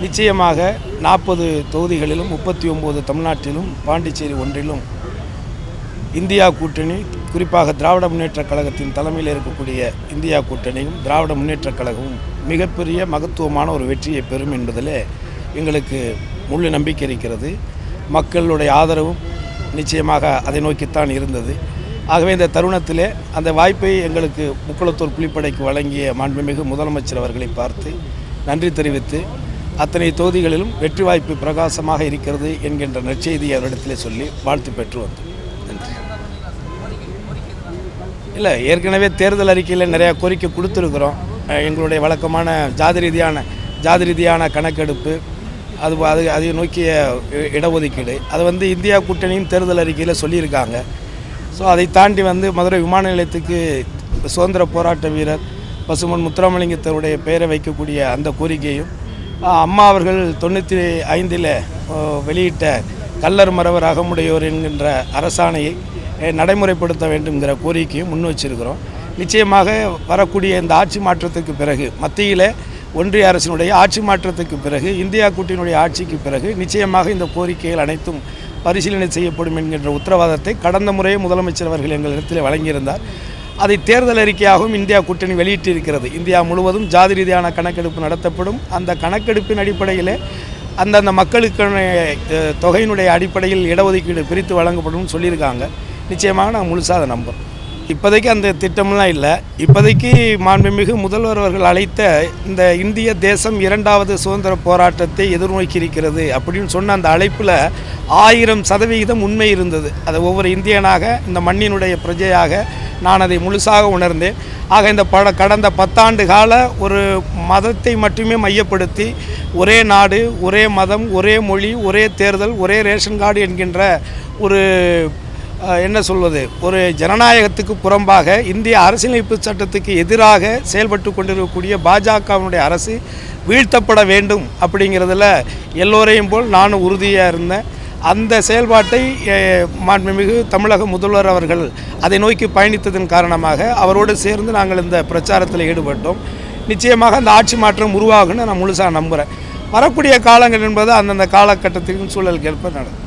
நிச்சயமாக 40 தொகுதிகளிலும் 39 தமிழ்நாட்டிலும் பாண்டிச்சேரி ஒன்றிலும் இந்தியா கூட்டணி, குறிப்பாக திராவிட முன்னேற்றக் கழகத்தின் தலைமையில் இருக்கக்கூடிய இந்தியா கூட்டணியும் திராவிட முன்னேற்றக் கழகமும் மிகப்பெரிய மகத்துவமான ஒரு வெற்றியை பெறும் என்பதிலே எங்களுக்கு முழு நம்பிக்கை இருக்கிறது. மக்களுடைய ஆதரவும் நிச்சயமாக அதை நோக்கித்தான் இருந்தது. ஆகவே இந்த தருணத்திலே அந்த வாய்ப்பை எங்களுக்கு முக்குளத்தூர் புலிப்படைக்கு வழங்கிய மாண்புமிகு முதலமைச்சர் அவர்களை பார்த்து நன்றி தெரிவித்து, அத்தனை தொகுதிகளிலும் வெற்றி வாய்ப்பு பிரகாசமாக இருக்கிறது என்கின்ற நற்செய்தியை அவரிடத்திலே சொல்லி வாழ்த்து பெற்று வந்தோம். நன்றி. இல்லை, ஏற்கனவே தேர்தல் அறிக்கையில் நிறையா கோரிக்கை கொடுத்துருக்குறோம். எங்களுடைய வழக்கமான ஜாதி ரீதியான கணக்கெடுப்பு, அதை நோக்கிய இடஒதுக்கீடு, அது இந்தியா கூட்டணியின் தேர்தல் அறிக்கையில் சொல்லியிருக்காங்க. ஸோ அதை தாண்டி மதுரை விமான நிலையத்துக்கு சுதந்திர போராட்ட வீரர் பசுமன் முத்துராமலிங்கத்தருடைய பெயரை வைக்கக்கூடிய அந்த கோரிக்கையும், அம்மா அவர்கள் 95 வெளியிட்ட கள்ளர் மறவர் அகமுடையோர் என்கின்ற அரசாணையை நடைமுறைப்படுத்த வேண்டும்ங்கிற கோரிக்கையும் முன் வச்சிருக்கிறோம். நிச்சயமாக வரக்கூடிய இந்த ஆட்சி மாற்றத்துக்கு பிறகு, மத்தியில் ஒன்றிய அரசினுடைய ஆட்சி மாற்றத்துக்கு பிறகு, இந்தியா கூட்டணியுடைய ஆட்சிக்கு பிறகு நிச்சயமாக இந்த கோரிக்கைகள் அனைத்தும் பரிசீலனை செய்யப்படும் என்கின்ற உத்தரவாதத்தை கடந்த முறையே முதலமைச்சர் அவர்கள் எங்களிடத்தில் வழங்கியிருந்தார். அதை தேர்தல் அறிக்கையாகவும் இந்தியா கூட்டணி வெளியிட்டிருக்கிறது. இந்தியா முழுவதும் ஜாதி ரீதியான கணக்கெடுப்பு நடத்தப்படும். அந்த கணக்கெடுப்பின் அடிப்படையில் அந்தந்த மக்களுக்கான தொகையினுடைய அடிப்படையில் இடஒதுக்கீடு பிரித்து வழங்கப்படும் சொல்லியிருக்காங்க. நிச்சயமாக நாங்கள் முழுசாக அதை நம்புகிறோம். இப்போதைக்கு அந்த திட்டம்லாம் இல்லை. இப்போதைக்கு மாண்புமிகு முதல்வர் அவர்கள் அழைத்த இந்த இந்திய தேசம் 2வது சுதந்திர போராட்டத்தை எதிர்நோக்கி இருக்கிறது அப்படின்னு சொன்ன அந்த அழைப்பில் 1000% உண்மை இருந்தது. அதை ஒவ்வொரு இந்தியனாக, இந்த மண்ணினுடைய பிரஜையாக நான் அதை முழுசாக உணர்ந்தேன். ஆக இந்த கடந்த 10 ஆண்டு கால ஒரு மதத்தை மட்டுமே மையப்படுத்தி ஒரே நாடு, ஒரே மதம், ஒரே மொழி, ஒரே தேர்தல், ஒரே ரேஷன் கார்டு என்கின்ற ஒரு ஒரு ஜனநாயகத்துக்கு புறம்பாக, இந்திய அரசியலமைப்பு சட்டத்துக்கு எதிராக செயல்பட்டு கொண்டிருக்கக்கூடிய பாஜகவினுடைய அரசு வீழ்த்தப்பட வேண்டும் அப்படிங்கிறதுல எல்லோரையும் போல் நானும் உறுதியாக இருந்தேன். அந்த செயல்பாட்டை மாண்புமிகு தமிழக முதல்வர் அவர்கள் அதை நோக்கி பயணித்ததன் காரணமாக அவரோடு சேர்ந்து நாங்கள் இந்த பிரச்சாரத்தில் ஈடுபட்டோம். நிச்சயமாக அந்த ஆட்சி மாற்றம் உருவாகுன்னு நான் முழுசாக நம்புகிறேன். வரக்கூடிய காலங்கள் என்பது அந்தந்த காலகட்டத்தின் சூழலுக்கு ஏற்ப நடக்கும்.